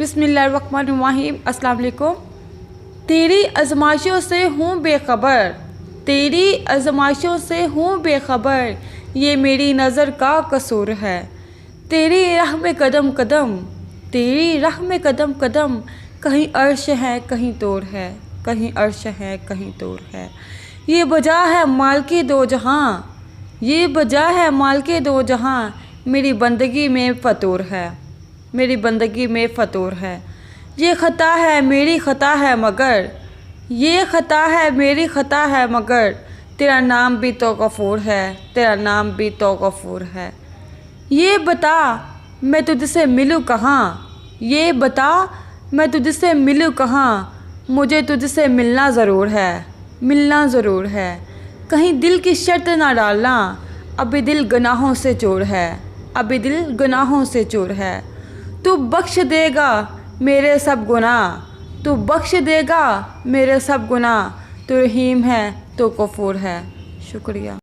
बिस्मिल्लाहिर्रहमानिर्रहीम। अस्सलाम वालेकुम। तेरी आजमाइशों से हूँ बेखबर, तेरी आजमाइशों से हूँ बेखबर, ये मेरी नज़र का कसूर है। तेरी राह में कदम कदम, तेरी राह में कदम कदम, कहीं अर्श है कहीं तोड़ है, कहीं अर्श है कहीं तोड़ है। ये बजा है माल के दो जहाँ, ये बजा है माल के दो जहाँ, मेरी बंदगी में फतूर है, मेरी बंदगी में फतूर है। ये ख़ता है मेरी ख़ता है मगर, ये ख़ता है मेरी ख़ता है मगर, तेरा नाम भी तो गफूर है, तेरा नाम भी तो गफूर है। ये बता मैं तुझसे मिलूँ कहाँ, ये बता मैं तुझसे मिलूँ कहाँ, मुझे तुझसे मिलना ज़रूर है, मिलना ज़रूर है। कहीं दिल की शर्त ना डालना, अभी दिल गुनाहों से चूर है, अभी दिल गुनाहों से चूर है। तू बख्श देगा मेरे सब गुनाह, तू बख्श देगा मेरे सब गुनाह, तू रहीम है तो गफूर है। शुक्रिया।